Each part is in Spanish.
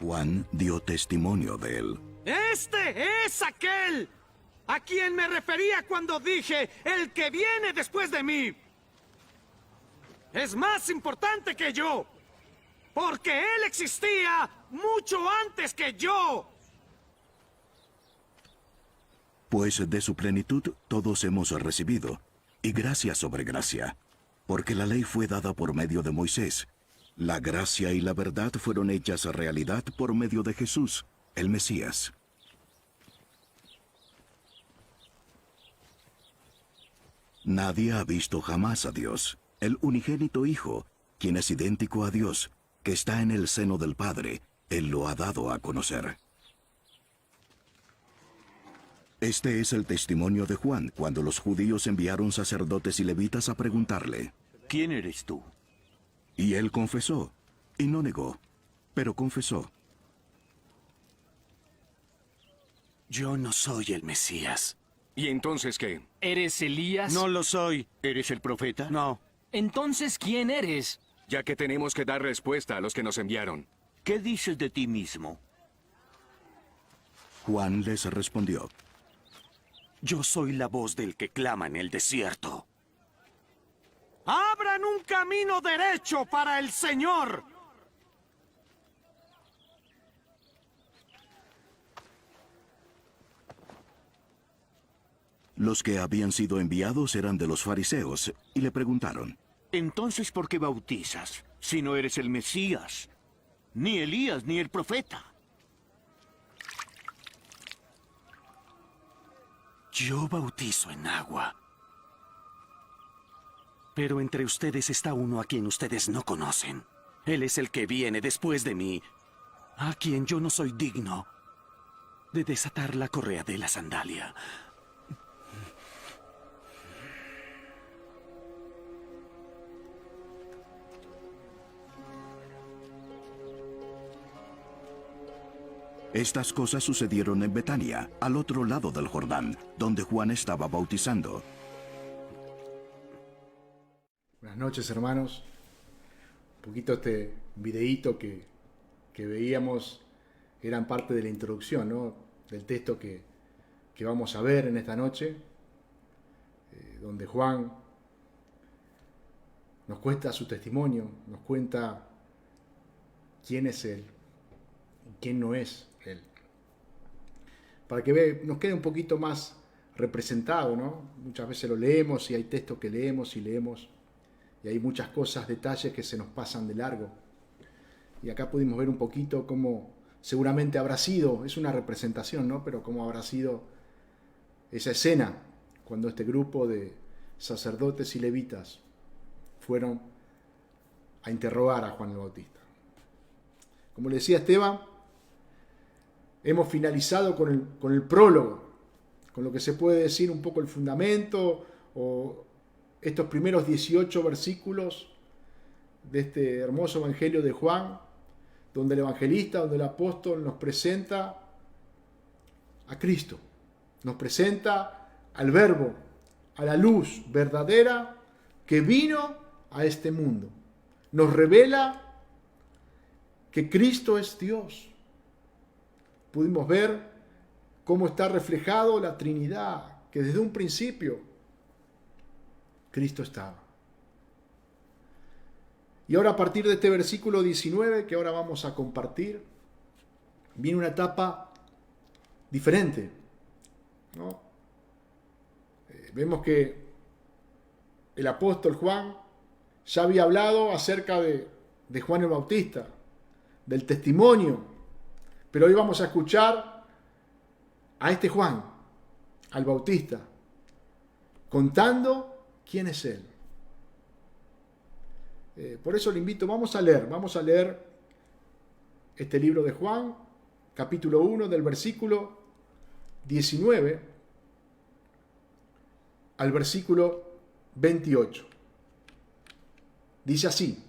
Juan dio testimonio de él. ¡Este es aquel a quien me refería cuando dije el que viene después de mí! Es más importante que yo, porque él existía mucho antes que yo. Pues de su plenitud todos hemos recibido, y gracia sobre gracia, porque la ley fue dada por medio de Moisés. La gracia y la verdad fueron hechas realidad por medio de Jesús, el Mesías. Nadie ha visto jamás a Dios, el unigénito Hijo, quien es idéntico a Dios, que está en el seno del Padre. Él lo ha dado a conocer. Este es el testimonio de Juan cuando los judíos enviaron sacerdotes y levitas a preguntarle: ¿Quién eres tú? Y él confesó, y no negó, pero confesó. Yo no soy el Mesías. ¿Y entonces qué? ¿Eres Elías? No lo soy. ¿Eres el profeta? No. Entonces, ¿quién eres? Ya que tenemos que dar respuesta a los que nos enviaron. ¿Qué dices de ti mismo? Juan les respondió: Yo soy la voz del que clama en el desierto. ¡Abran un camino derecho para el Señor! Los que habían sido enviados eran de los fariseos, y le preguntaron: Entonces, ¿por qué bautizas si no eres el Mesías? Ni Elías, ni el profeta. Yo bautizo en agua. Pero entre ustedes está uno a quien ustedes no conocen. Él es el que viene después de mí, a quien yo no soy digno de desatar la correa de la sandalia. Estas cosas sucedieron en Betania, al otro lado del Jordán, donde Juan estaba bautizando. Buenas noches, hermanos. Un poquito este videíto que veíamos eran parte de la introducción, ¿no?, del texto que vamos a ver en esta noche, donde Juan nos cuenta su testimonio, nos cuenta quién es Él y quién no es Él. Para que nos quede un poquito más representado, ¿no? Muchas veces lo leemos y hay textos que leemos y hay muchas cosas, detalles que se nos pasan de largo. Y acá pudimos ver un poquito cómo seguramente habrá sido, es una representación, ¿no?, pero cómo habrá sido esa escena cuando este grupo de sacerdotes y levitas fueron a interrogar a Juan el Bautista. Como le decía Esteban, hemos finalizado con el prólogo, con lo que se puede decir un poco el fundamento o estos primeros 18 versículos de este hermoso evangelio de Juan, donde el evangelista, donde el apóstol nos presenta a Cristo, nos presenta al Verbo, a la luz verdadera que vino a este mundo. Nos revela que Cristo es Dios. Pudimos ver cómo está reflejado la Trinidad, que desde un principio Cristo estaba. Y ahora, a partir de este versículo 19 que ahora vamos a compartir, viene una etapa diferente, ¿no? Vemos que el apóstol Juan ya había hablado acerca de Juan el Bautista, del testimonio, pero hoy vamos a escuchar a este Juan, al Bautista, contando quién es él. Por eso le invito, vamos a leer este libro de Juan, capítulo 1, del versículo 19 al versículo 28. Dice así: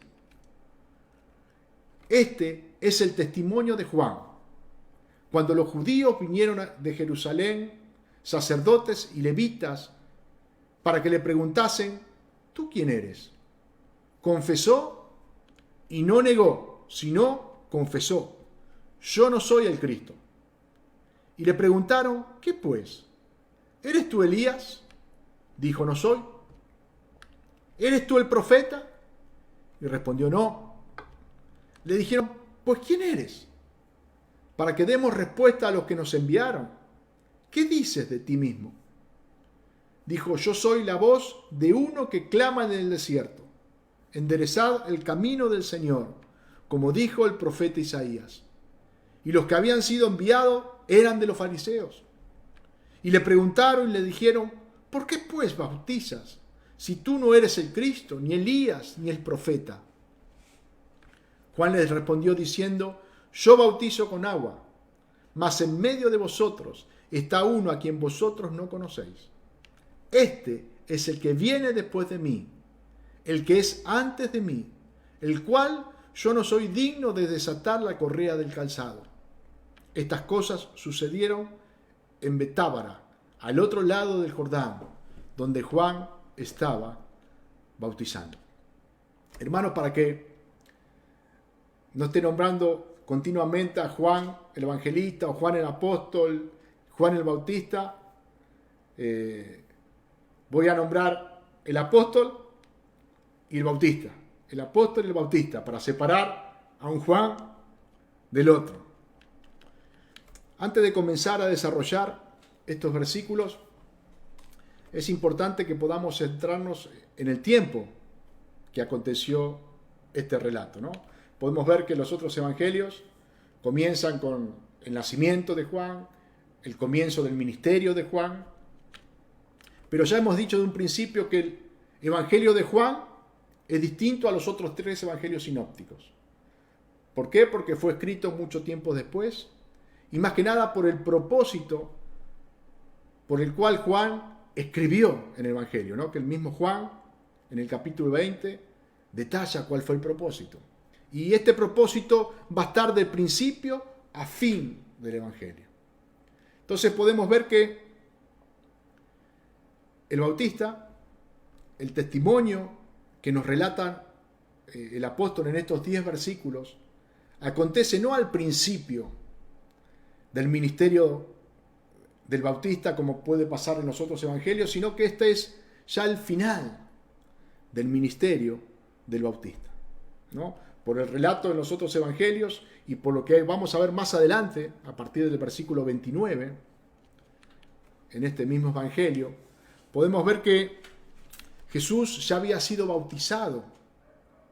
Este es el testimonio de Juan, cuando los judíos vinieron de Jerusalén, sacerdotes y levitas, para que le preguntasen: ¿tú quién eres? Confesó y no negó, sino confesó: yo no soy el Cristo. Y le preguntaron, ¿qué pues? ¿Eres tú Elías? Dijo, no soy. ¿Eres tú el profeta? Y respondió, no. Le dijeron, pues ¿quién eres? Para que demos respuesta a los que nos enviaron. ¿Qué dices de ti mismo? Dijo, yo soy la voz de uno que clama en el desierto. Enderezad el camino del Señor, como dijo el profeta Isaías. Y los que habían sido enviados eran de los fariseos. Y le preguntaron y le dijeron, ¿por qué pues bautizas, si tú no eres el Cristo, ni Elías, ni el profeta? Juan les respondió diciendo, yo bautizo con agua, mas en medio de vosotros está uno a quien vosotros no conocéis. Este es el que viene después de mí, el que es antes de mí, el cual yo no soy digno de desatar la correa del calzado. Estas cosas sucedieron en Betábara, al otro lado del Jordán, donde Juan estaba bautizando. Hermanos, para que no esté nombrando continuamente a Juan el Evangelista o Juan el Apóstol, Juan el Bautista, voy a nombrar el apóstol y el bautista. El apóstol y el bautista, para separar a un Juan del otro. Antes de comenzar a desarrollar estos versículos, es importante que podamos centrarnos en el tiempo que aconteció este relato, ¿no? Podemos ver que los otros evangelios comienzan con el nacimiento de Juan, el comienzo del ministerio de Juan, pero ya hemos dicho de un principio que el evangelio de Juan es distinto a los otros 3 evangelios sinópticos. ¿Por qué? Porque fue escrito mucho tiempo después y más que nada por el propósito por el cual Juan escribió en el evangelio, ¿no? Que el mismo Juan, en el capítulo 20, detalla cuál fue el propósito. Y este propósito va a estar de principio a fin del evangelio. Entonces podemos ver que el Bautista, el testimonio que nos relata el apóstol en estos 10 versículos, acontece no al principio del ministerio del Bautista, como puede pasar en los otros evangelios, sino que este es ya el final del ministerio del Bautista, ¿no? Por el relato en los otros evangelios y por lo que vamos a ver más adelante, a partir del versículo 29, en este mismo evangelio, podemos ver que Jesús ya había sido bautizado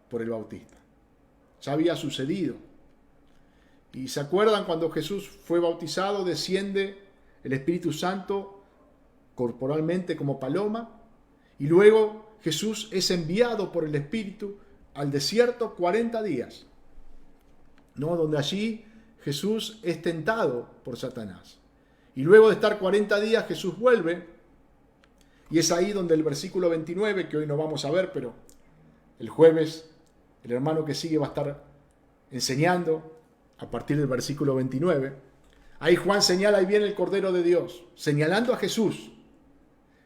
por el Bautista. Ya había sucedido. Y se acuerdan cuando Jesús fue bautizado, desciende el Espíritu Santo corporalmente como paloma, y luego Jesús es enviado por el Espíritu al desierto 40 días, ¿no? Donde allí Jesús es tentado por Satanás. Y luego de estar 40 días Jesús vuelve, y es ahí donde el versículo 29, que hoy no vamos a ver, pero el jueves el hermano que sigue va a estar enseñando a partir del versículo 29. Ahí Juan señala, ahí viene el Cordero de Dios, señalando a Jesús,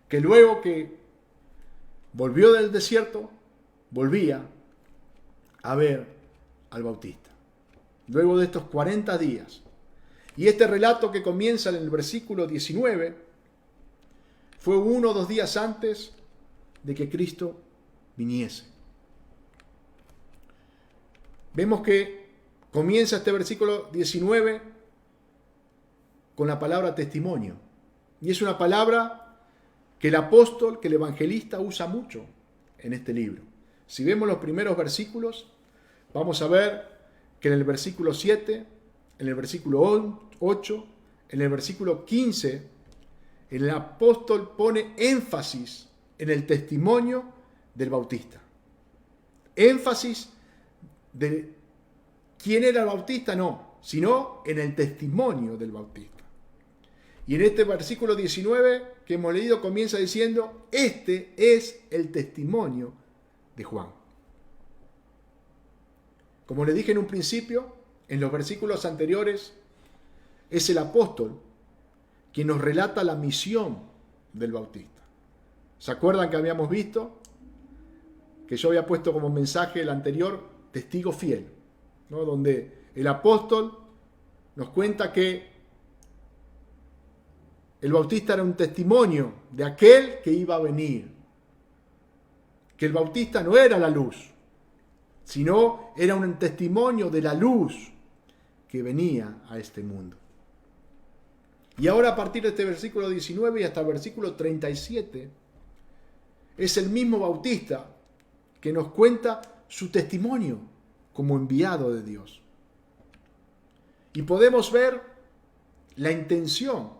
que luego que volvió del desierto, volvía a ver al Bautista. Luego de estos 40 días. Y este relato que comienza en el versículo 19 fue 1 o 2 días antes de que Cristo viniese. Vemos que comienza este versículo 19 con la palabra testimonio. Y es una palabra que el apóstol, que el evangelista usa mucho en este libro. Si vemos los primeros versículos, vamos a ver que en el versículo 7, en el versículo 8, en el versículo 15, el apóstol pone énfasis en el testimonio del Bautista. Énfasis de quién era el Bautista, no, sino en el testimonio del Bautista. Y en este versículo 19 que hemos leído comienza diciendo, este es el testimonio de Juan. Como le dije en un principio, en los versículos anteriores, es el apóstol quien nos relata la misión del Bautista. ¿Se acuerdan que habíamos visto que yo había puesto como mensaje el anterior testigo fiel, ¿no? Donde el apóstol nos cuenta que el Bautista era un testimonio de aquel que iba a venir. Que el Bautista no era la luz, sino era un testimonio de la luz que venía a este mundo. Y ahora a partir de este versículo 19 y hasta el versículo 37, es el mismo Bautista que nos cuenta su testimonio como enviado de Dios. Y podemos ver la intención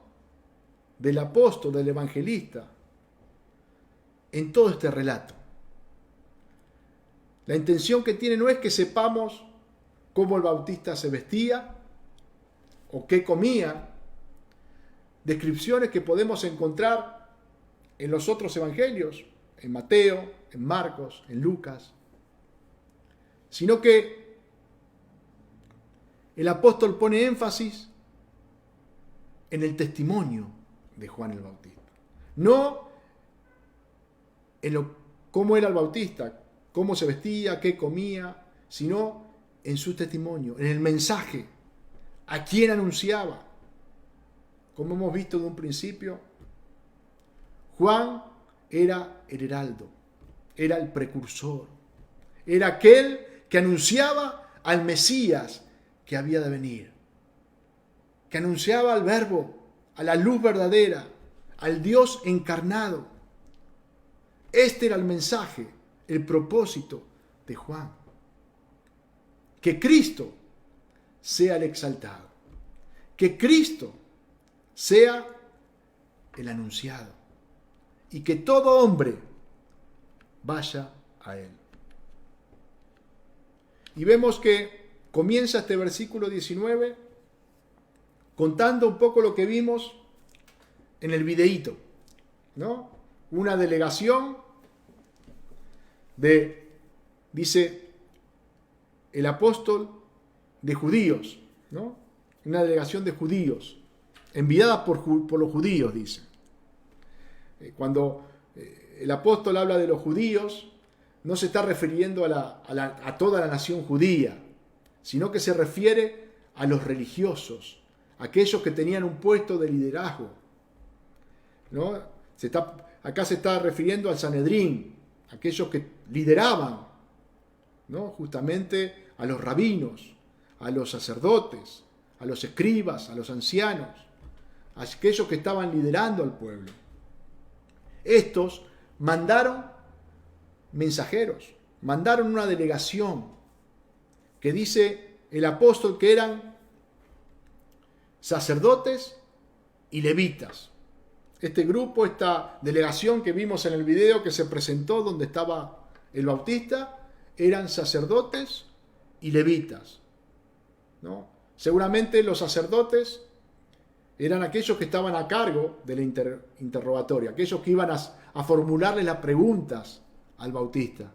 del apóstol, del evangelista, en todo este relato. La intención que tiene no es que sepamos cómo el Bautista se vestía o qué comía, descripciones que podemos encontrar en los otros evangelios, en Mateo, en Marcos, en Lucas, sino que el apóstol pone énfasis en el testimonio de Juan el Bautista. No en cómo era el Bautista, cómo se vestía, qué comía, sino en su testimonio, en el mensaje, a quién anunciaba. Como hemos visto de un principio, Juan era el heraldo, era el precursor, era aquel que anunciaba al Mesías que había de venir, que anunciaba al Verbo, a la luz verdadera, al Dios encarnado. Este era el mensaje, el propósito de Juan. Que Cristo sea el exaltado, que Cristo sea el anunciado y que todo hombre vaya a él. Y vemos que comienza este versículo 19 contando un poco lo que vimos en el videíto, ¿no? Una delegación dice el apóstol, de judíos, ¿no? Una delegación de judíos, enviada por los judíos, dice. Cuando el apóstol habla de los judíos, no se está refiriendo a toda la nación judía, sino que se refiere a los religiosos, aquellos que tenían un puesto de liderazgo, ¿no? Acá se está refiriendo al Sanedrín, aquellos que lideraban, ¿no? Justamente a los rabinos, a los sacerdotes, a los escribas, a los ancianos, a aquellos que estaban liderando al pueblo. Estos mandaron mensajeros, mandaron una delegación que dice el apóstol que eran sacerdotes y levitas. Este grupo, esta delegación que vimos en el video que se presentó donde estaba el Bautista, eran sacerdotes y levitas, ¿no? Seguramente los sacerdotes eran aquellos que estaban a cargo del interrogatorio, aquellos que iban a formularle las preguntas al Bautista.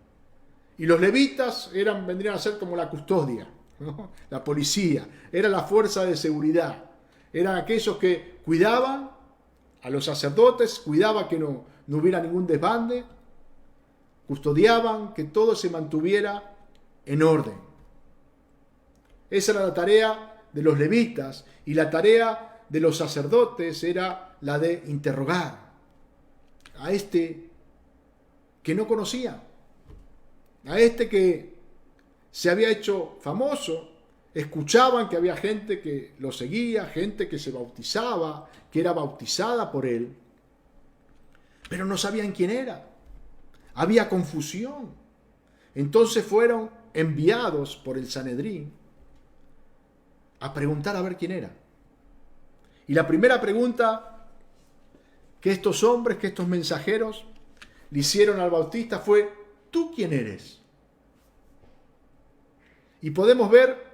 Y los levitas vendrían a ser como la custodia, ¿no? La policía, era la fuerza de seguridad. Eran aquellos que cuidaban a los sacerdotes, cuidaban que no hubiera ningún desbande, custodiaban que todo se mantuviera en orden. Esa era la tarea de los levitas, y la tarea de los sacerdotes era la de interrogar a este que no conocía, a este que se había hecho famoso. Escuchaban que había gente que lo seguía, gente que se bautizaba, que era bautizada por él, pero no sabían quién era. Había confusión. Entonces fueron enviados por el Sanedrín a preguntar a ver quién era. Y la primera pregunta que estos hombres, que estos mensajeros le hicieron al Bautista fue: ¿tú quién eres? Y podemos ver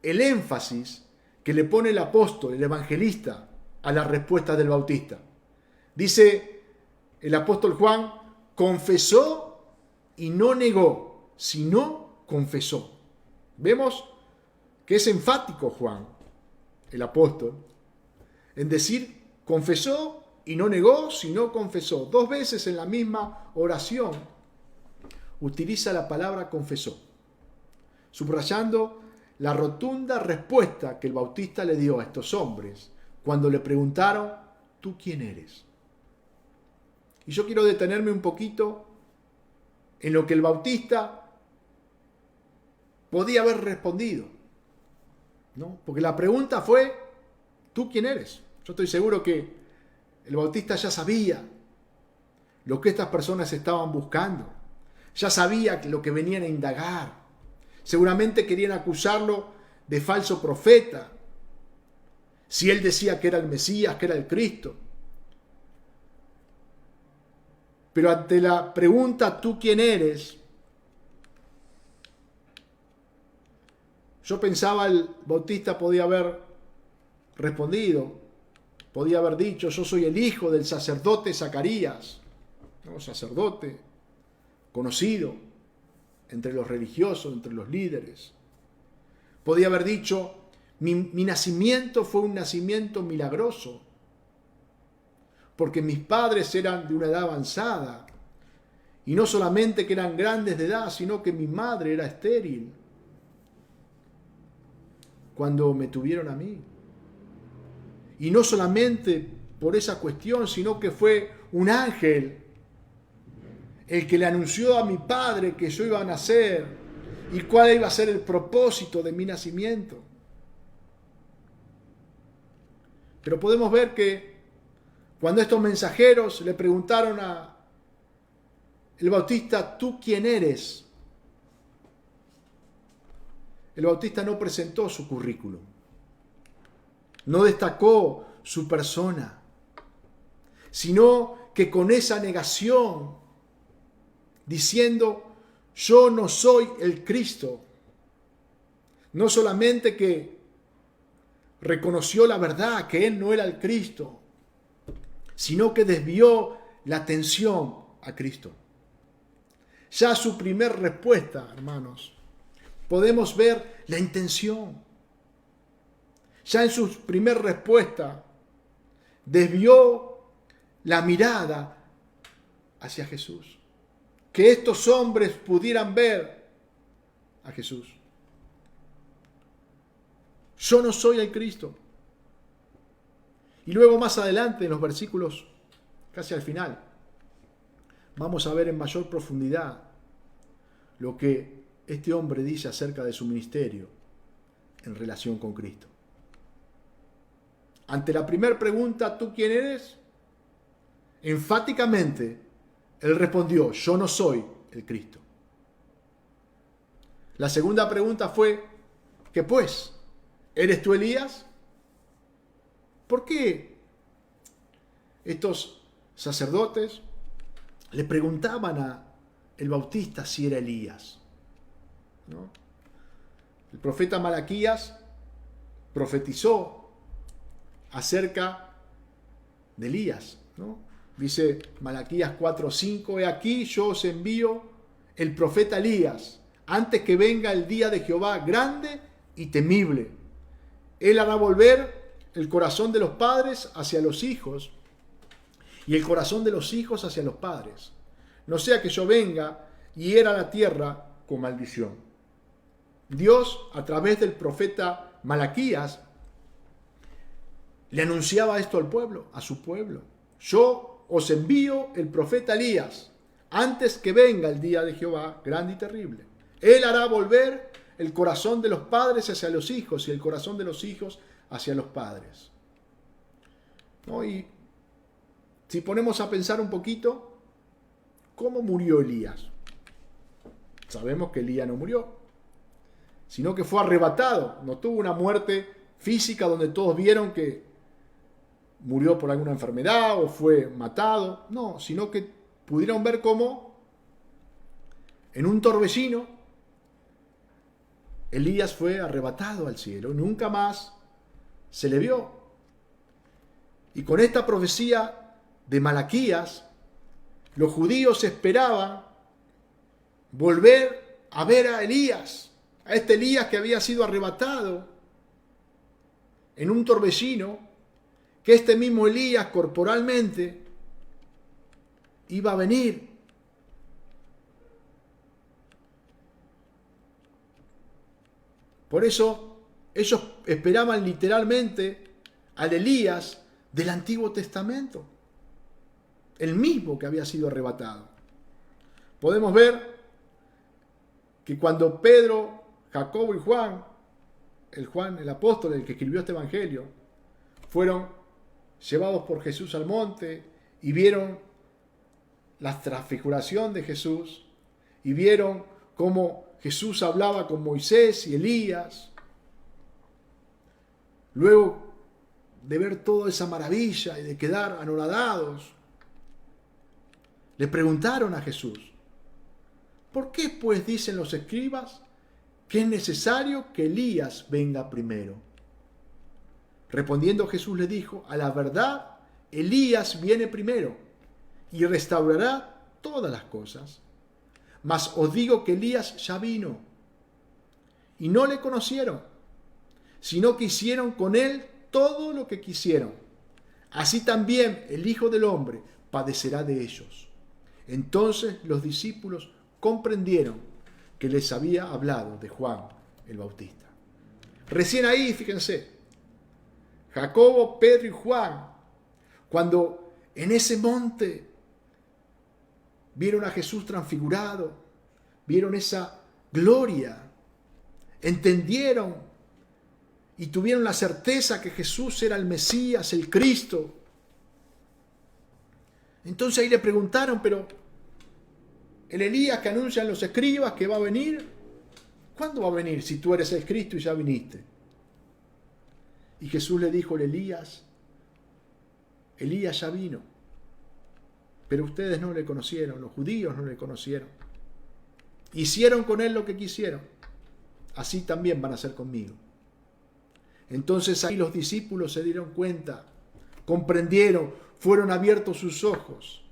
el énfasis que le pone el apóstol, el evangelista, a la respuesta del Bautista. Dice el apóstol Juan: confesó y no negó, sino confesó. Vemos que es enfático Juan, el apóstol, en decir confesó y no negó, sino confesó. 2 veces en la misma oración utiliza la palabra confesó, subrayando la rotunda respuesta que el Bautista le dio a estos hombres cuando le preguntaron, ¿tú quién eres? Y yo quiero detenerme un poquito en lo que el Bautista podía haber respondido, ¿no? Porque la pregunta fue, ¿tú quién eres? Yo estoy seguro que el Bautista ya sabía lo que estas personas estaban buscando, ya sabía lo que venían a indagar. Seguramente querían acusarlo de falso profeta, si él decía que era el Mesías, que era el Cristo. Pero ante la pregunta, ¿tú quién eres?, yo pensaba el Bautista podía haber respondido, podía haber dicho, yo soy el hijo del sacerdote Zacarías, ¿no? Sacerdote conocido entre los religiosos, entre los líderes. Podía haber dicho, mi nacimiento fue un nacimiento milagroso, porque mis padres eran de una edad avanzada, y no solamente que eran grandes de edad, sino que mi madre era estéril cuando me tuvieron a mí. Y no solamente por esa cuestión, sino que fue un ángel el que le anunció a mi padre que yo iba a nacer y cuál iba a ser el propósito de mi nacimiento. Pero podemos ver que cuando estos mensajeros le preguntaron a el Bautista, ¿tú quién eres?, el Bautista no presentó su currículum, no destacó su persona, sino que con esa negación, diciendo, yo no soy el Cristo, no solamente que reconoció la verdad, que él no era el Cristo, sino que desvió la atención a Cristo. Ya su primer respuesta, hermanos, podemos ver la intención. Ya en su primer respuesta desvió la mirada hacia Jesús. Que estos hombres pudieran ver a Jesús. Yo no soy el Cristo. Y luego más adelante, en los versículos casi al final, vamos a ver en mayor profundidad lo que este hombre dice acerca de su ministerio en relación con Cristo. Ante la primera pregunta, ¿tú quién eres?, enfáticamente él respondió, yo no soy el Cristo. La segunda pregunta fue, ¿qué pues? ¿Eres tú Elías? ¿Por qué estos sacerdotes le preguntaban a el Bautista si era Elías? ¿No? El profeta Malaquías profetizó acerca de Elías, ¿no? Dice Malaquías 4:5, he aquí yo os envío el profeta Elías, antes que venga el día de Jehová grande y temible. Él hará volver el corazón de los padres hacia los hijos y el corazón de los hijos hacia los padres. No sea que yo venga y hiera la tierra con maldición. Dios, a través del profeta Malaquías, le anunciaba esto al pueblo, a su pueblo. Yo os envío el profeta Elías, antes que venga el día de Jehová grande y terrible. Él hará volver el corazón de los padres hacia los hijos y el corazón de los hijos hacia los padres. ¿No? Y si ponemos a pensar un poquito, ¿cómo murió Elías? Sabemos que Elías no murió, sino que fue arrebatado. No tuvo una muerte física donde todos vieron que murió por alguna enfermedad o fue matado. No, sino que pudieron ver cómo en un torbellino Elías fue arrebatado al cielo. Nunca más se le vio. Y con esta profecía de Malaquías, los judíos esperaban volver a ver a Elías, a este Elías que había sido arrebatado en un torbellino, que este mismo Elías corporalmente iba a venir. Por eso ellos esperaban literalmente al Elías del Antiguo Testamento, el mismo que había sido arrebatado. Podemos ver que cuando Pedro, Jacobo y Juan, el apóstol, el que escribió este evangelio, fueron llevados por Jesús al monte y vieron la transfiguración de Jesús y vieron cómo Jesús hablaba con Moisés y Elías. Luego de ver toda esa maravilla y de quedar anonadados, le preguntaron a Jesús: ¿por qué pues dicen los escribas que es necesario que Elías venga primero? Respondiendo Jesús le dijo: a la verdad, Elías viene primero y restaurará todas las cosas. Mas os digo que Elías ya vino y no le conocieron, sino que hicieron con él todo lo que quisieron. Así también el Hijo del Hombre padecerá de ellos. Entonces los discípulos comprendieron que les había hablado de Juan el Bautista. Recién ahí, fíjense, Jacobo, Pedro y Juan, cuando en ese monte vieron a Jesús transfigurado, vieron esa gloria, entendieron y tuvieron la certeza que Jesús era el Mesías, el Cristo. Entonces ahí le preguntaron: pero el Elías que anuncian los escribas que va a venir, ¿cuándo va a venir si tú eres el Cristo y ya viniste? Y Jesús le dijo: Elías ya vino, pero ustedes no le conocieron, los judíos no le conocieron. Hicieron con él lo que quisieron, así también van a hacer conmigo. Entonces ahí los discípulos se dieron cuenta, comprendieron, fueron abiertos sus ojos,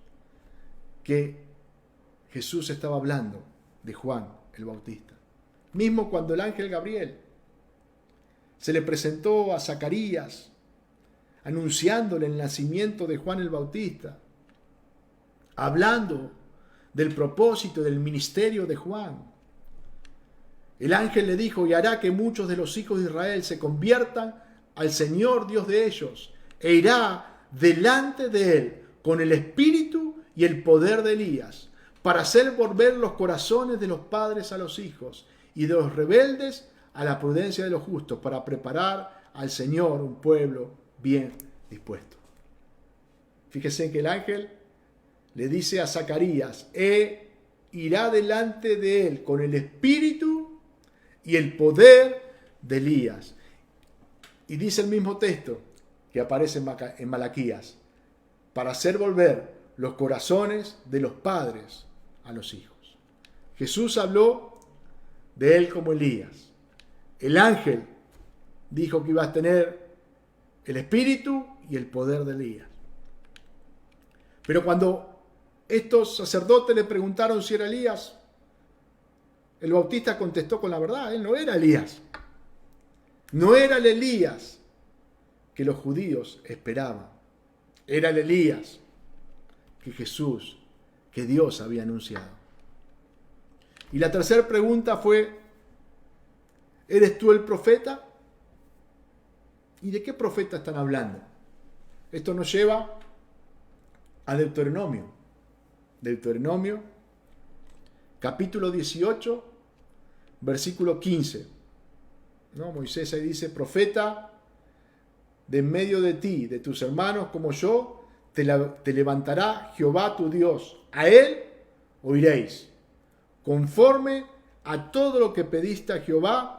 que Jesús estaba hablando de Juan el Bautista. Mismo cuando el ángel Gabriel se le presentó a Zacarías, anunciándole el nacimiento de Juan el Bautista, hablando del propósito del ministerio de Juan. El ángel le dijo: y hará que muchos de los hijos de Israel se conviertan al Señor Dios de ellos, e irá delante de él con el espíritu y el poder de Elías, para hacer volver los corazones de los padres a los hijos y de los rebeldes a la prudencia de los justos, para preparar al Señor un pueblo bien dispuesto. Fíjese que el ángel le dice a Zacarías: irá delante de él con el espíritu y el poder de Elías. Y dice el mismo texto que aparece en Malaquías: para hacer volver los corazones de los padres a los hijos. Jesús habló de él como Elías. El ángel dijo que iba a tener el espíritu y el poder de Elías. Pero cuando estos sacerdotes le preguntaron si era Elías, el Bautista contestó con la verdad: él no era Elías. No era el Elías que los judíos esperaban. Era el Elías que Jesús, que Dios había anunciado. Y la tercera pregunta fue: ¿eres tú el profeta? ¿Y de qué profeta están hablando? Esto nos lleva a Deuteronomio. Deuteronomio, capítulo 18, versículo 15. ¿No? Moisés ahí dice: profeta de en medio de ti, de tus hermanos como yo, te levantará Jehová tu Dios. A él oiréis, conforme a todo lo que pediste a Jehová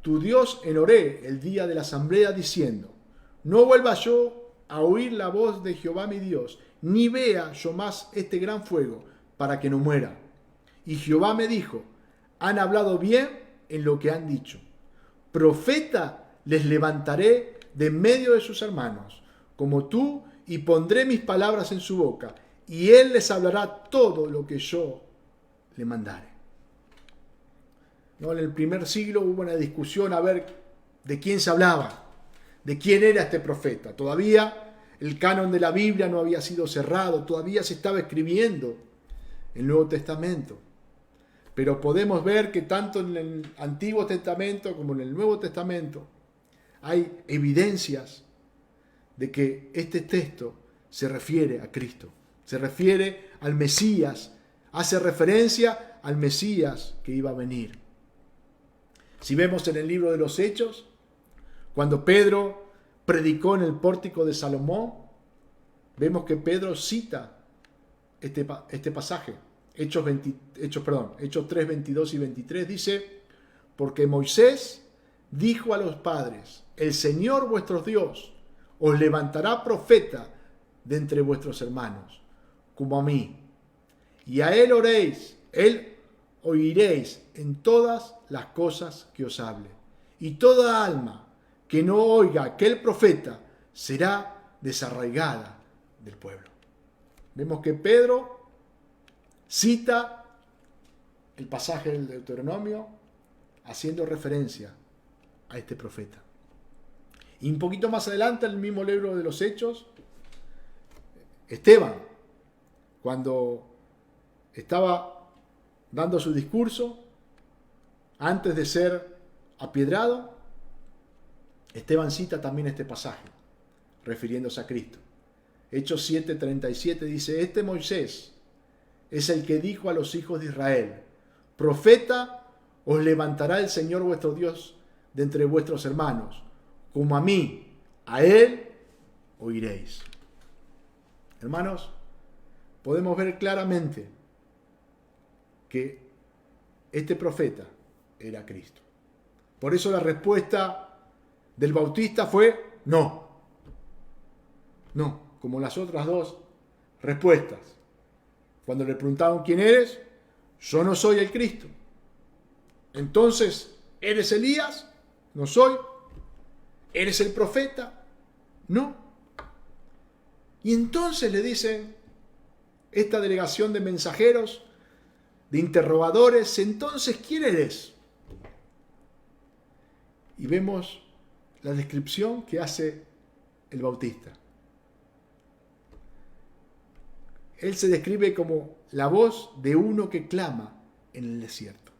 tu Dios en Horé, el día de la asamblea, diciendo: no vuelva yo a oír la voz de Jehová mi Dios, ni vea yo más este gran fuego, para que no muera. Y Jehová me dijo: han hablado bien en lo que han dicho. Profeta les levantaré de en medio de sus hermanos, como tú, y pondré mis palabras en su boca, y él les hablará todo lo que yo le mandare. ¿No? En el primer siglo hubo una discusión a ver de quién se hablaba, de quién era este profeta. Todavía el canon de la Biblia no había sido cerrado, todavía se estaba escribiendo el Nuevo Testamento. Pero podemos ver que tanto en el Antiguo Testamento como en el Nuevo Testamento hay evidencias de que este texto se refiere a Cristo, se refiere al Mesías, hace referencia al Mesías que iba a venir. Si vemos en el libro de los Hechos, cuando Pedro predicó en el pórtico de Salomón, vemos que Pedro cita este pasaje. Hechos 3, 22 y 23 dice: porque Moisés dijo a los padres, el Señor vuestro Dios os levantará profeta de entre vuestros hermanos, como a mí, y a él oiréis en todas las cosas que os hable, y toda alma que no oiga aquel profeta será desarraigada del pueblo. Vemos que Pedro cita el pasaje del Deuteronomio haciendo referencia a este profeta. Y un poquito más adelante, en el mismo libro de los Hechos, Esteban, cuando estaba dando su discurso, antes de ser apiedrado, Esteban cita también este pasaje, refiriéndose a Cristo. Hechos 7:37 dice: este Moisés es el que dijo a los hijos de Israel, profeta os levantará el Señor vuestro Dios de entre vuestros hermanos, como a mí, a él oiréis. Hermanos, podemos ver claramente que este profeta era Cristo. Por eso la respuesta del Bautista fue no. No, como las otras dos respuestas. Cuando le preguntaron quién eres, yo no soy el Cristo. Entonces, ¿eres Elías? No soy. ¿Eres el profeta? No. Y entonces le dicen esta delegación de mensajeros, de interrogadores, entonces, ¿quién eres? Y vemos la descripción que hace el Bautista. Él se describe como la voz de uno que clama en el desierto.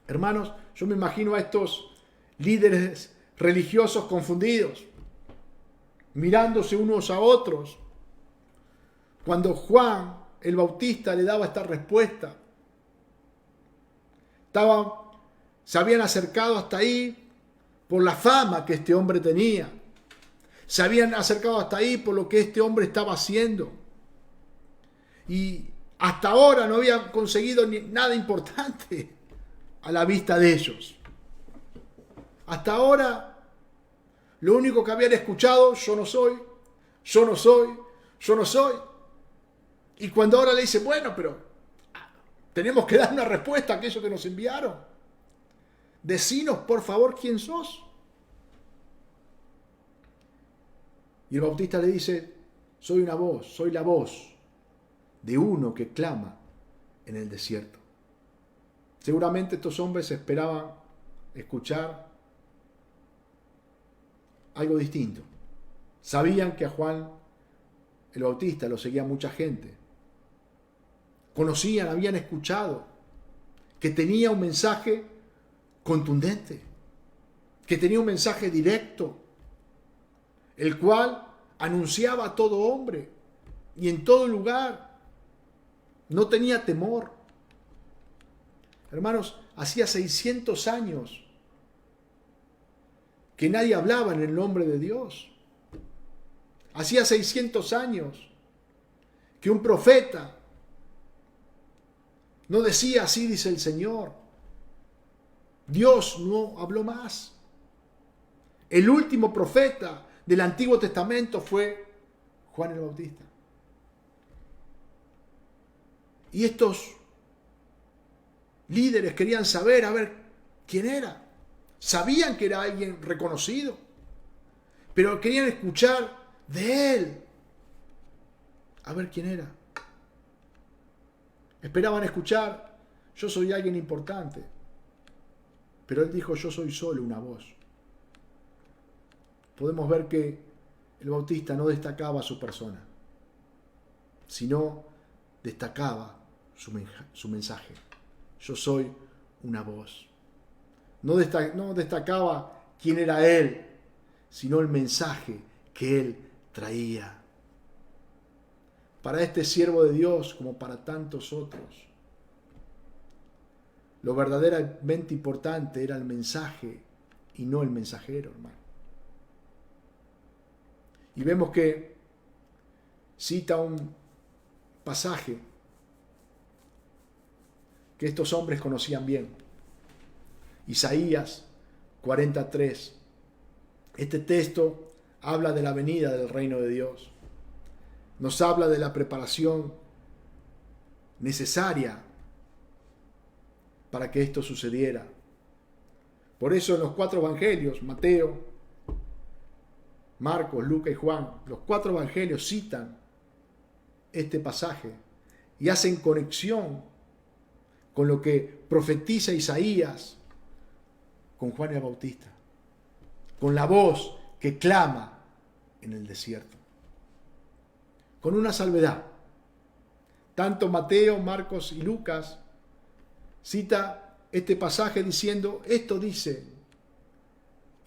Hermanos, yo me imagino a estos líderes religiosos confundidos, mirándose unos a otros, cuando Juan el Bautista le daba esta respuesta. Se habían acercado hasta ahí por la fama que este hombre tenía. Se habían acercado hasta ahí por lo que este hombre estaba haciendo. Y hasta ahora no habían conseguido nada importante a la vista de ellos. Hasta ahora, lo único que habían escuchado: yo no soy, yo no soy, yo no soy. Y cuando ahora le dice: bueno, pero tenemos que dar una respuesta a aquellos que nos enviaron. Decinos, por favor, quién sos. Y el Bautista le dice: soy una voz, soy la voz de uno que clama en el desierto. Seguramente estos hombres esperaban escuchar algo distinto. Sabían que a Juan el Bautista lo seguía mucha gente. Conocían, habían escuchado que tenía un mensaje contundente, que tenía un mensaje directo, el cual anunciaba a todo hombre y en todo lugar. No tenía temor. Hermanos, hacía 600 años que nadie hablaba en el nombre de Dios. Hacía 600 años que un profeta no decía: así dice el Señor. Dios no habló más. El último profeta del Antiguo Testamento fue Juan el Bautista. Y estos líderes querían saber, a ver, quién era. Sabían que era alguien reconocido, pero querían escuchar de él, a ver quién era. Esperaban escuchar: yo soy alguien importante. Pero él dijo: yo soy solo una voz. Podemos ver que el Bautista no destacaba su persona, sino destacaba su mensaje. yo soy una voz. No destacaba quién era él, sino el mensaje que él traía. Para este siervo de Dios, como para tantos otros, lo verdaderamente importante era el mensaje y no el mensajero, hermano. Y vemos que cita un pasaje que estos hombres conocían bien. Isaías 43. Este texto habla de la venida del reino de Dios. Nos habla de la preparación necesaria para que esto sucediera. Por eso en los 4 evangelios, Mateo, Marcos, Lucas y Juan, los 4 evangelios citan este pasaje y hacen conexión con lo que profetiza Isaías con Juan el Bautista, con la voz que clama en el desierto. Con una salvedad. Tanto Mateo, Marcos y Lucas cita este pasaje diciendo, esto dice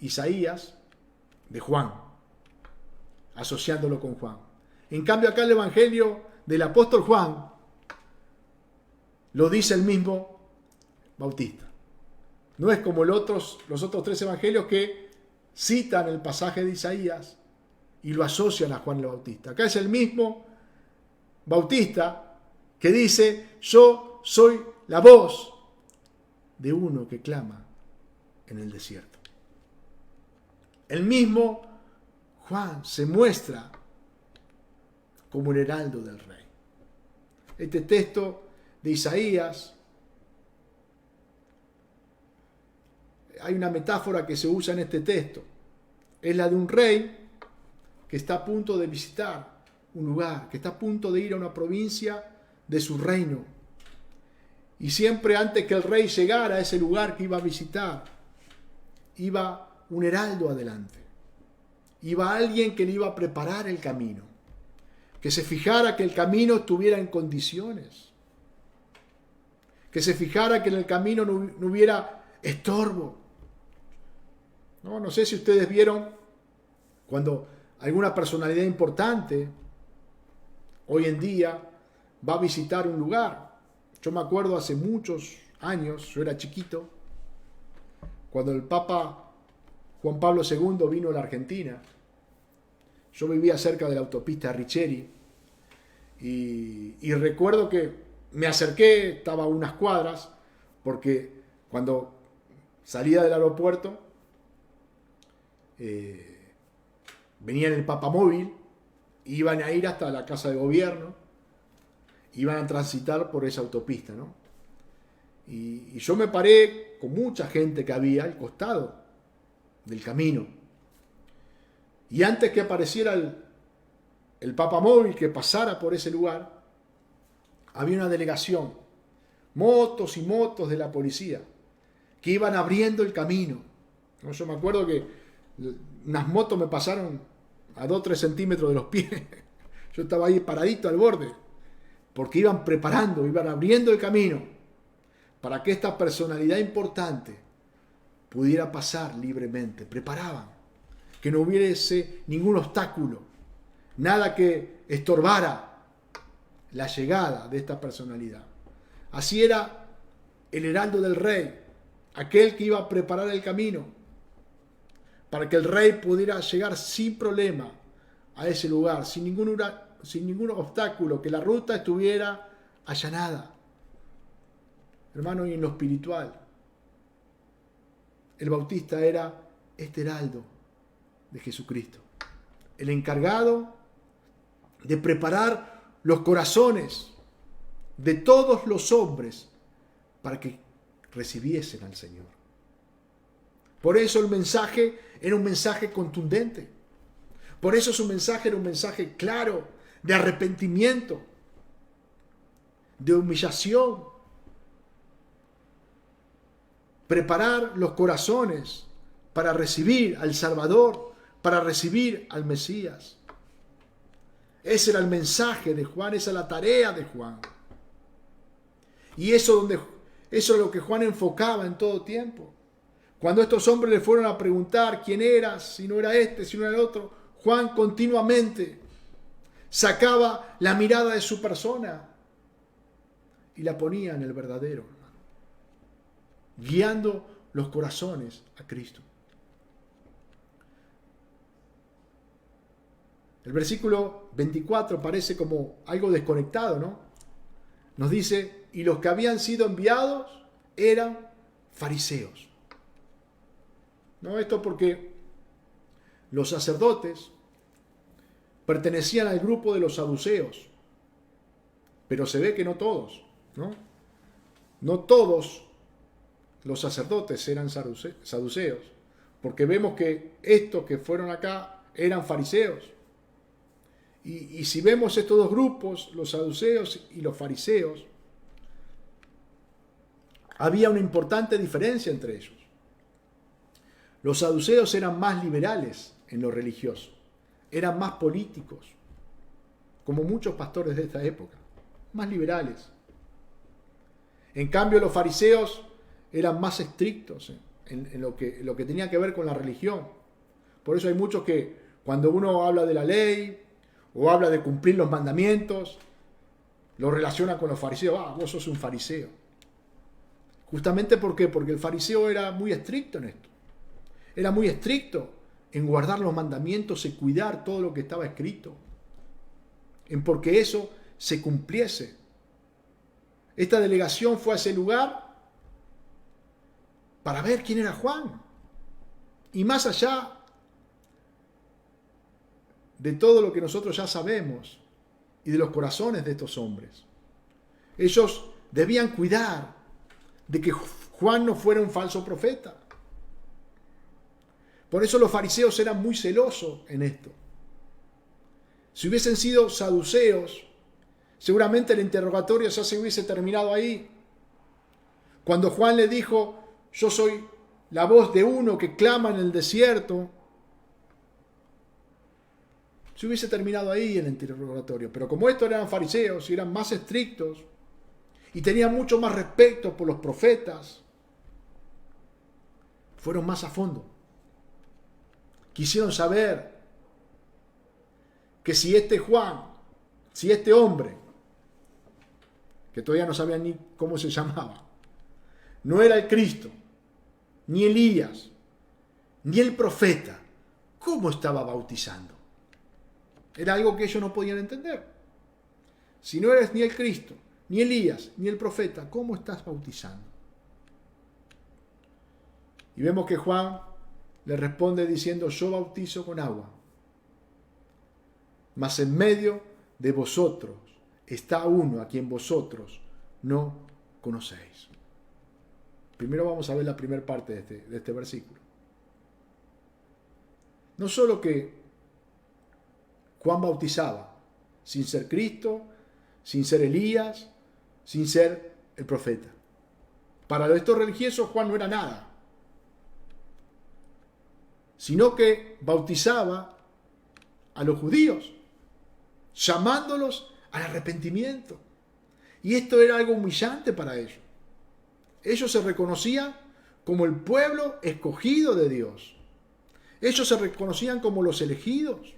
Isaías de Juan, asociándolo con Juan. En cambio acá el Evangelio del apóstol Juan lo dice el mismo Bautista. No es como los otros 3 evangelios que citan el pasaje de Isaías y lo asocian a Juan el Bautista. Acá es el mismo Bautista que dice, yo soy la voz de uno que clama en el desierto. El mismo Juan se muestra como el heraldo del rey. Este texto de Isaías, hay una metáfora que se usa en este texto. Es la de un rey que está a punto de visitar un lugar, que está a punto de ir a una provincia de su reino. Y siempre antes que el rey llegara a ese lugar que iba a visitar, iba un heraldo adelante. Iba alguien que le iba a preparar el camino, que se fijara que el camino estuviera en condiciones, que se fijara que en el camino no hubiera estorbo. No sé si ustedes vieron cuando alguna personalidad importante hoy en día va a visitar un lugar. Yo me acuerdo hace muchos años, yo era chiquito, cuando el Papa Juan Pablo II vino a la Argentina. Yo vivía cerca de la autopista Richeri y recuerdo que me acerqué, estaba a unas cuadras, porque cuando salía del aeropuerto venía en el papamóvil, iban a ir hasta la casa de gobierno, iban a transitar por esa autopista, ¿no? Y yo me paré con mucha gente que había al costado del camino. Y antes que apareciera el papamóvil que pasara por ese lugar, había una delegación, motos y motos de la policía, que iban abriendo el camino. ¿No? Yo me acuerdo que unas motos me pasaron a 2 o 3 centímetros de los pies. Yo estaba ahí paradito al borde, porque iban preparando, iban abriendo el camino para que esta personalidad importante pudiera pasar libremente. Preparaban, que no hubiese ningún obstáculo, nada que estorbara la llegada de esta personalidad. Así era el heraldo del rey, aquel que iba a preparar el camino para que el rey pudiera llegar sin problema a ese lugar, sin ningún obstáculo, que la ruta estuviera allanada. Hermano, y en lo espiritual, el Bautista era este heraldo de Jesucristo, el encargado de preparar los corazones de todos los hombres para que recibiesen al Señor. Por eso el mensaje era un mensaje contundente. Por eso su mensaje era un mensaje claro, de arrepentimiento, de humillación. Preparar los corazones para recibir al Salvador, para recibir al Mesías. Ese era el mensaje de Juan, esa es la tarea de Juan. Y eso donde Eso es lo que Juan enfocaba en todo tiempo. Cuando estos hombres le fueron a preguntar quién eras, si no era este, si no era el otro, Juan continuamente sacaba la mirada de su persona y la ponía en el verdadero, hermano, guiando los corazones a Cristo. El versículo 24 parece como algo desconectado, ¿no? Nos dice, y los que habían sido enviados eran fariseos. ¿No? Esto porque los sacerdotes pertenecían al grupo de los saduceos, pero se ve que no todos, ¿no? No todos los sacerdotes eran saduceos, porque vemos que estos que fueron acá eran fariseos. Y si vemos estos dos grupos, los saduceos y los fariseos, había una importante diferencia entre ellos. Los saduceos eran más liberales en lo religioso, eran más políticos, como muchos pastores de esta época, más liberales. En cambio, los fariseos eran más estrictos en lo que tenía que ver con la religión. Por eso hay muchos que cuando uno habla de la ley o habla de cumplir los mandamientos, lo relacionan con los fariseos. Ah, vos sos un fariseo. Justamente ¿por qué? Porque el fariseo era muy estricto en esto. Era muy estricto en guardar los mandamientos y cuidar todo lo que estaba escrito, en porque eso se cumpliese. Esta delegación fue a ese lugar para ver quién era Juan. Y más allá de todo lo que nosotros ya sabemos y de los corazones de estos hombres, ellos debían cuidar de que Juan no fuera un falso profeta. Por eso los fariseos eran muy celosos en esto. Si hubiesen sido saduceos, seguramente el interrogatorio ya se hubiese terminado ahí. Cuando Juan le dijo, yo soy la voz de uno que clama en el desierto, se hubiese terminado ahí el interrogatorio. Pero como estos eran fariseos y eran más estrictos y tenían mucho más respeto por los profetas, fueron más a fondo. Quisieron saber que si este Juan, si este hombre, que todavía no sabían ni cómo se llamaba, no era el Cristo, ni Elías, ni el profeta, ¿cómo estaba bautizando? Era algo que ellos no podían entender. Si no eres ni el Cristo, ni Elías, ni el profeta, ¿cómo estás bautizando? Y vemos que Juan le responde diciendo, yo bautizo con agua, mas en medio de vosotros está uno a quien vosotros no conocéis. Primero vamos a ver la primera parte de este versículo. No solo que Juan bautizaba sin ser Cristo, sin ser Elías, sin ser el profeta. Para estos religiosos Juan no era nada, sino que bautizaba a los judíos, llamándolos al arrepentimiento. Y esto era algo humillante para ellos. Ellos se reconocían como el pueblo escogido de Dios. Ellos se reconocían como los elegidos,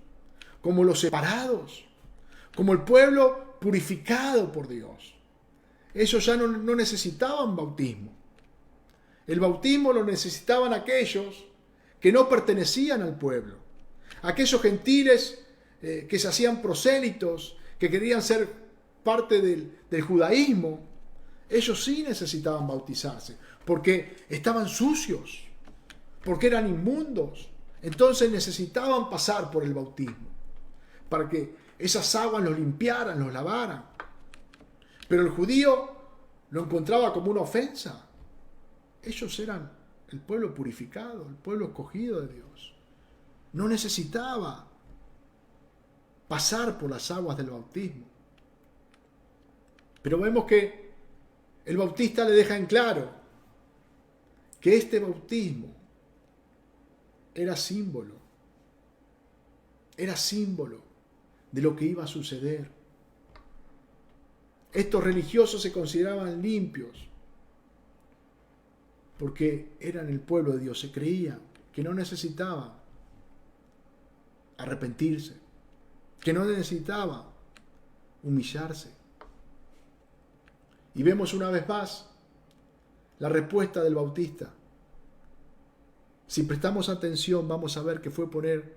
como los separados, como el pueblo purificado por Dios. Ellos ya no necesitaban bautismo. El bautismo lo necesitaban aquellos que no pertenecían al pueblo. Aquellos gentiles que se hacían prosélitos, que querían ser parte del judaísmo, ellos sí necesitaban bautizarse, porque estaban sucios, porque eran inmundos. Entonces necesitaban pasar por el bautismo, para que esas aguas los limpiaran, los lavaran. Pero el judío lo encontraba como una ofensa. Ellos eran el pueblo purificado, el pueblo escogido de Dios. No necesitaba pasar por las aguas del bautismo. Pero vemos que el bautista le deja en claro que este bautismo era símbolo de lo que iba a suceder. Estos religiosos se consideraban limpios porque eran el pueblo de Dios, se creía que no necesitaba arrepentirse, que no necesitaba humillarse. Y vemos una vez más la respuesta del Bautista. Si prestamos atención, vamos a ver que fue poner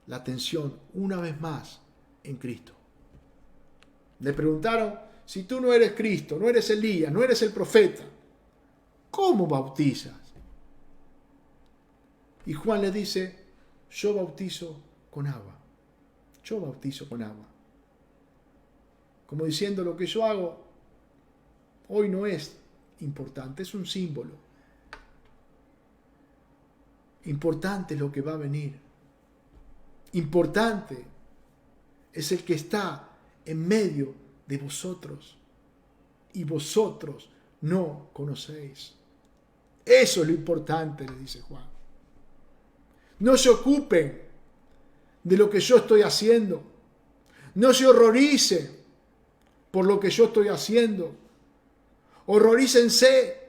la atención una vez más en Cristo. Le preguntaron, si tú no eres Cristo, no eres Elías, no eres el profeta, ¿cómo bautizas? Y Juan le dice, yo bautizo con agua. Yo bautizo con agua. Como diciendo, lo que yo hago hoy no es importante, es un símbolo. Importante es lo que va a venir. Importante es el que está en medio de vosotros y vosotros no conocéis. Eso es lo importante, le dice Juan. No se ocupen de lo que yo estoy haciendo. No se horroricen por lo que yo estoy haciendo. Horrorícense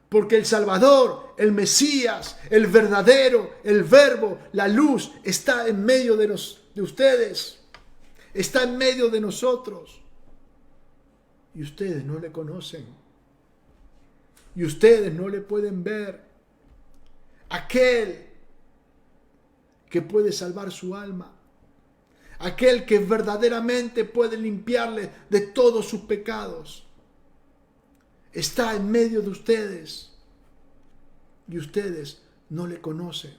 porque el Salvador, el Mesías, el verdadero, el Verbo, la luz, está en medio de ustedes. Está en medio de nosotros. Y ustedes no le conocen. Y ustedes no le pueden ver. Aquel que puede salvar su alma. Aquel que verdaderamente puede limpiarle de todos sus pecados. Está en medio de ustedes. Y ustedes no le conocen.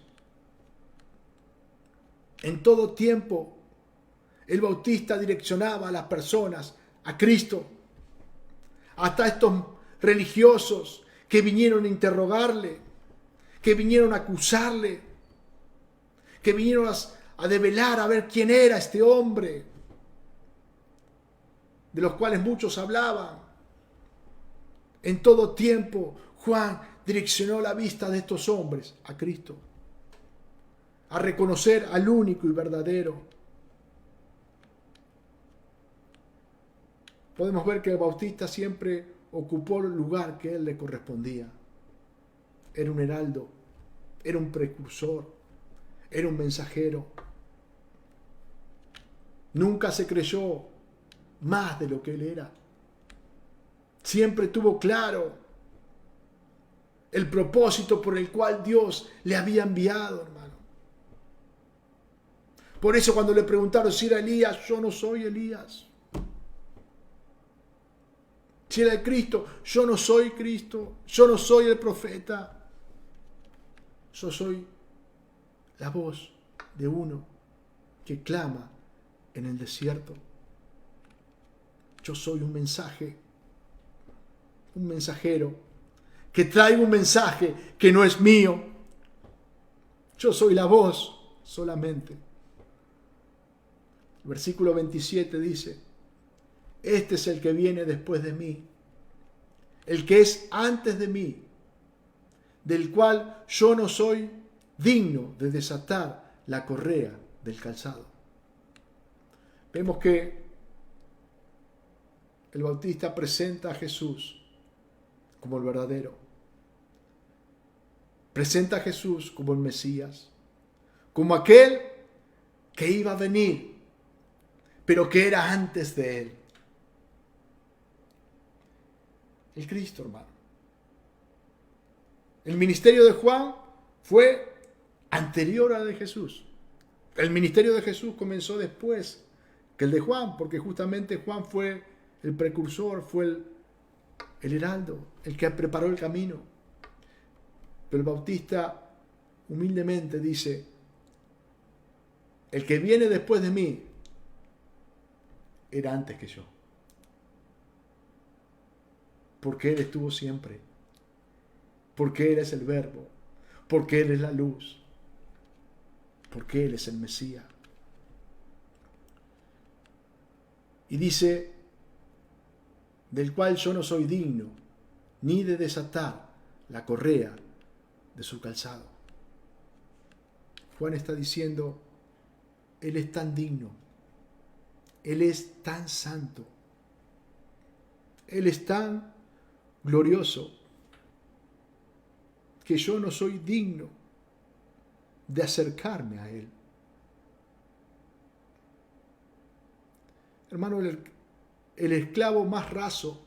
En todo tiempo, el Bautista direccionaba a las personas a Cristo. Hasta estos religiosos que vinieron a interrogarle, que vinieron a acusarle, que vinieron a develar a ver quién era este hombre, de los cuales muchos hablaban. En todo tiempo, Juan direccionó la vista de estos hombres a Cristo, a reconocer al único y verdadero. Podemos ver que el Bautista siempre ocupó el lugar que a él le correspondía. Era un heraldo, era un precursor, era un mensajero. Nunca se creyó más de lo que él era. Siempre tuvo claro el propósito por el cual Dios le había enviado, hermano. Por eso cuando le preguntaron si era Elías, yo no soy Elías. Si era el Cristo, yo no soy Cristo. Yo no soy el profeta. Yo soy la voz de uno que clama en el desierto. Yo soy un mensajero, que traigo un mensaje que no es mío. Yo soy la voz solamente. El versículo 27 dice, este es el que viene después de mí, el que es antes de mí, del cual yo no soy digno de desatar la correa del calzado. Vemos que el Bautista presenta a Jesús como el verdadero. Presenta a Jesús como el Mesías, como aquel que iba a venir, pero que era antes de él. El Cristo, hermano. El ministerio de Juan fue anterior al de Jesús. El ministerio de Jesús comenzó después que el de Juan, porque justamente Juan fue el precursor, fue el heraldo, el que preparó el camino. Pero el Bautista humildemente dice, el que viene después de mí era antes que yo. Porque Él estuvo siempre. Porque Él es el Verbo. Porque Él es la luz. Porque Él es el Mesías. Y dice, del cual yo no soy digno, ni de desatar la correa de su calzado. Juan está diciendo, Él es tan digno, Él es tan santo, Él es tan glorioso, que yo no soy digno de acercarme a Él. Hermano, el esclavo más raso,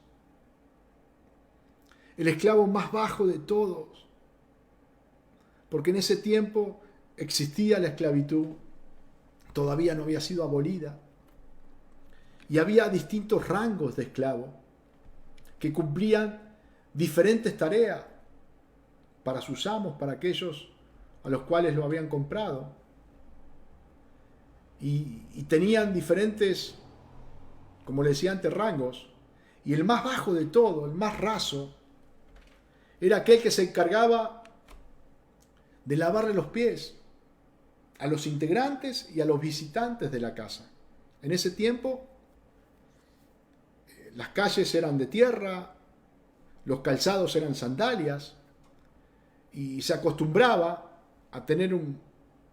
el esclavo más bajo de todos, porque en ese tiempo existía la esclavitud, todavía no había sido abolida, y había distintos rangos de esclavos que cumplían diferentes tareas para sus amos, para aquellos a los cuales lo habían comprado, y tenían diferentes, como le decía antes, rangos, y el más bajo de todo, el más raso, era aquel que se encargaba de lavarle los pies a los integrantes y a los visitantes de la casa. En ese tiempo, las calles eran de tierra, los calzados eran sandalias, y se acostumbraba a tener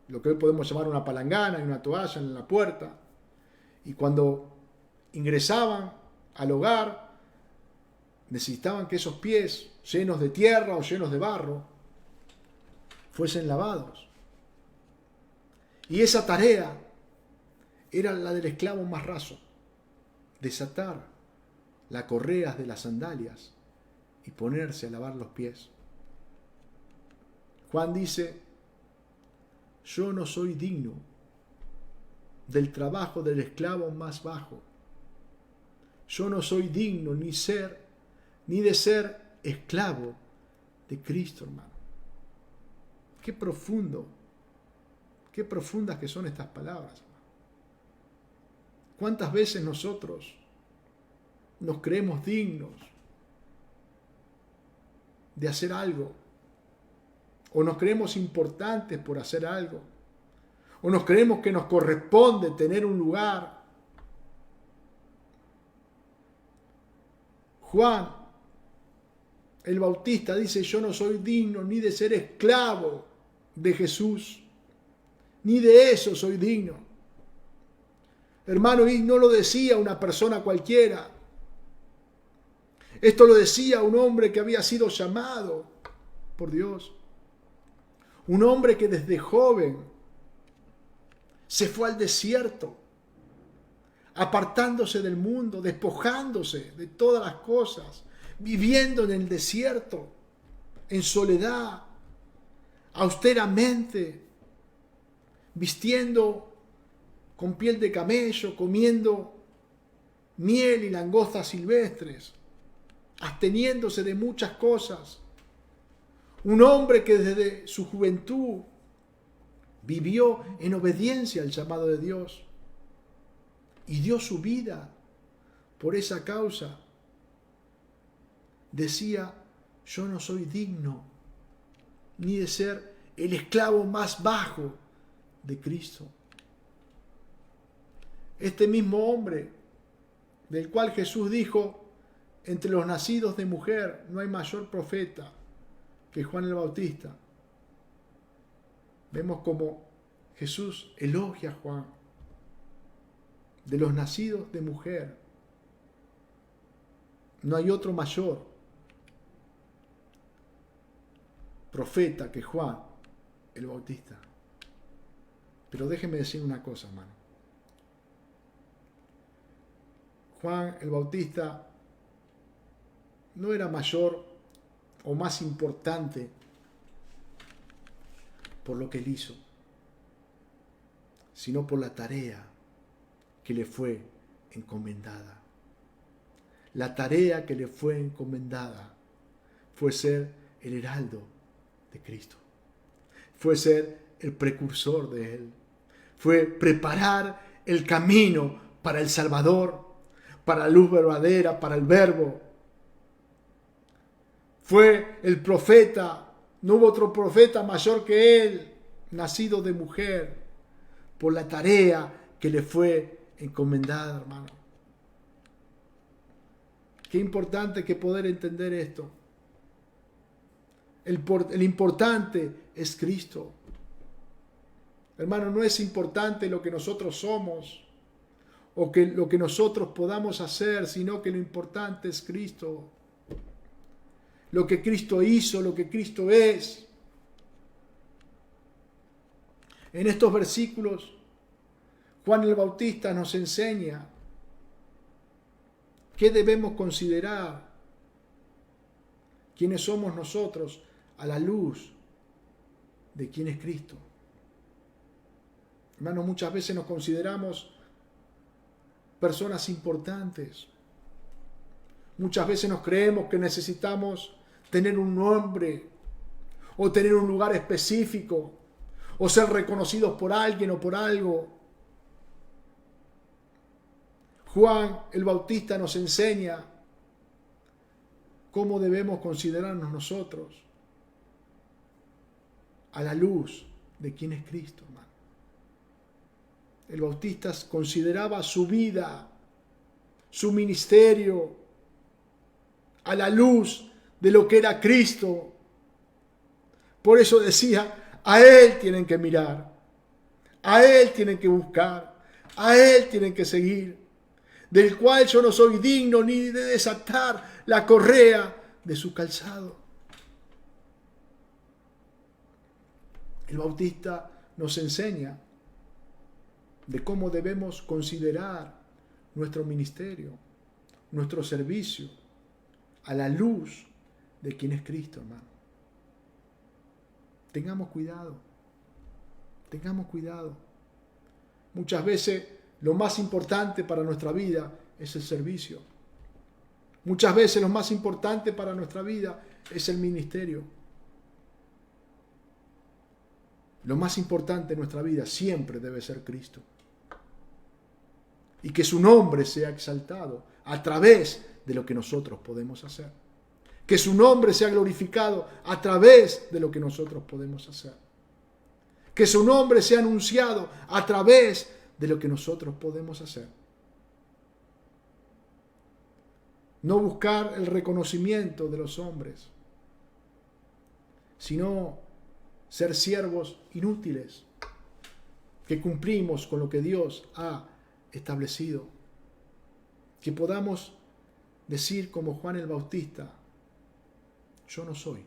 lo que hoy podemos llamar una palangana y una toalla en la puerta, y cuando ingresaban al hogar, necesitaban que esos pies, llenos de tierra o llenos de barro, fuesen lavados. Y esa tarea era la del esclavo más raso: desatar las correas de las sandalias y ponerse a lavar los pies. Juan dice: yo no soy digno del trabajo del esclavo más bajo. Yo no soy digno ni de ser esclavo de Cristo, hermano. Qué profundo, qué profundas que son estas palabras, hermano. ¿Cuántas veces nosotros nos creemos dignos de hacer algo? O nos creemos importantes por hacer algo. O nos creemos que nos corresponde tener un lugar. Juan el Bautista dice: yo no soy digno ni de ser esclavo de Jesús, ni de eso soy digno. Hermano, y no lo decía una persona cualquiera. Esto lo decía un hombre que había sido llamado por Dios. Un hombre que desde joven se fue al desierto, apartándose del mundo, despojándose de todas las cosas, viviendo en el desierto, en soledad, austeramente, vistiendo con piel de camello, comiendo miel y langostas silvestres, absteniéndose de muchas cosas. Un hombre que desde su juventud vivió en obediencia al llamado de Dios y dio su vida por esa causa. Decía: yo no soy digno ni de ser el esclavo más bajo de Cristo. Este mismo hombre, del cual Jesús dijo: entre los nacidos de mujer no hay mayor profeta que Juan el Bautista. Vemos como Jesús elogia a Juan: de los nacidos de mujer no hay otro mayor profeta que Juan el Bautista. Pero déjeme decir una cosa, hermano. Juan el Bautista no era mayor o más importante por lo que él hizo, sino por la tarea que le fue encomendada. La tarea que le fue encomendada fue ser el heraldo de Cristo, fue ser el precursor de Él, fue preparar el camino para el Salvador, para la luz verdadera, para el Verbo. Fue el profeta, no hubo otro profeta mayor que Él, nacido de mujer, por la tarea que le fue encomendada, hermano. Qué importante que poder entender esto. El importante es Cristo. Hermano, no es importante lo que nosotros somos o que lo que nosotros podamos hacer, sino que lo importante es Cristo. lo que Cristo hizo, lo que Cristo es. En estos versículos, Juan el Bautista nos enseña qué debemos considerar, quiénes somos nosotros a la luz de quién es Cristo. Hermanos, muchas veces nos consideramos personas importantes. Muchas veces nos creemos que necesitamos tener un nombre o tener un lugar específico o ser reconocidos por alguien o por algo. Juan el Bautista nos enseña cómo debemos considerarnos nosotros a la luz de quién es Cristo, hermano. El Bautista consideraba su vida, su ministerio, a la luz de lo que era Cristo. Por eso decía, a Él tienen que mirar, a Él tienen que buscar, a Él tienen que seguir, del cual yo no soy digno ni de desatar la correa de su calzado. El Bautista nos enseña de cómo debemos considerar nuestro ministerio, nuestro servicio, a la luz de quién es Cristo, hermano. Tengamos cuidado, tengamos cuidado. Muchas veces lo más importante para nuestra vida es el servicio. Muchas veces lo más importante para nuestra vida es el ministerio. Lo más importante en nuestra vida siempre debe ser Cristo. Y que su nombre sea exaltado a través de lo que nosotros podemos hacer. Que su nombre sea glorificado a través de lo que nosotros podemos hacer. Que su nombre sea anunciado a través de lo que nosotros podemos hacer. No buscar el reconocimiento de los hombres, sino ser siervos inútiles, que cumplimos con lo que Dios ha establecido. Que podamos decir como Juan el Bautista, yo no soy.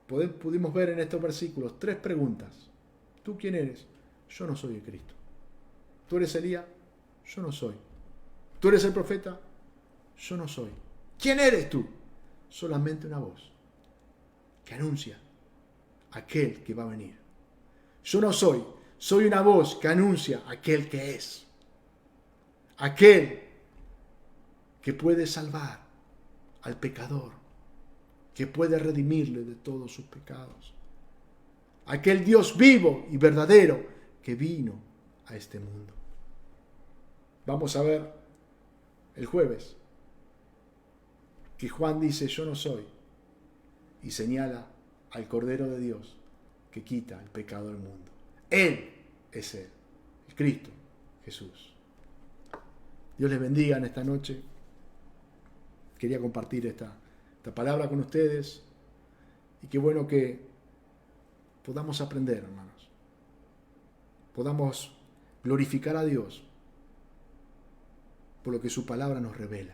Pudimos ver en estos versículos 3 preguntas. ¿Tú quién eres? Yo no soy el Cristo. ¿Tú eres Elías? Yo no soy. ¿Tú eres el profeta? Yo no soy. ¿Quién eres tú? Solamente una voz que anuncia aquel que va a venir. Yo no soy. Soy una voz que anuncia aquel que es. Aquel que puede salvar al pecador, que puede redimirle de todos sus pecados. Aquel Dios vivo y verdadero que vino a este mundo. Vamos a ver el jueves que Juan dice yo no soy y señala al Cordero de Dios que quita el pecado del mundo. Él es Él, el Cristo Jesús. Dios les bendiga en esta noche. Quería compartir esta palabra con ustedes y qué bueno que podamos aprender, hermanos. Podamos glorificar a Dios por lo que su palabra nos revela.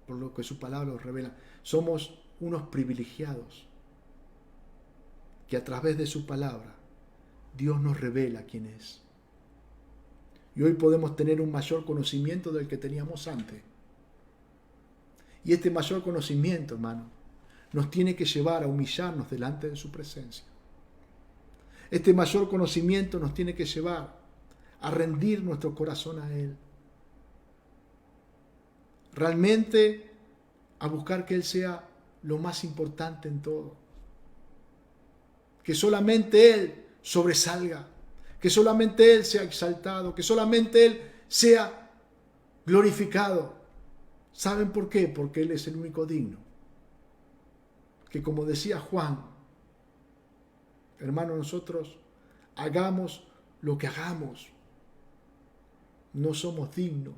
Por lo que su palabra nos revela. Somos unos privilegiados que a través de su palabra Dios nos revela quién es. Y hoy podemos tener un mayor conocimiento del que teníamos antes. Y este mayor conocimiento, hermano, nos tiene que llevar a humillarnos delante de su presencia. Este mayor conocimiento nos tiene que llevar a rendir nuestro corazón a Él. Realmente a buscar que Él sea lo más importante en todo. Que solamente Él sobresalga. Que solamente Él sea exaltado. Que solamente Él sea glorificado. ¿Saben por qué? Porque Él es el único digno. Que como decía Juan, hermanos, nosotros hagamos lo que hagamos, no somos dignos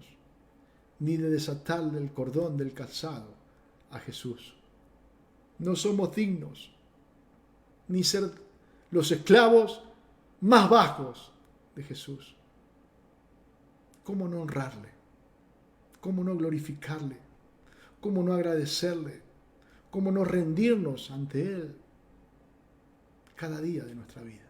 ni de desatarle el cordón del calzado a Jesús. No somos dignos ni ser los esclavos más bajos de Jesús. ¿Cómo no honrarle? ¿Cómo no glorificarle? ¿Cómo no agradecerle? ¿Cómo no rendirnos ante Él cada día de nuestra vida?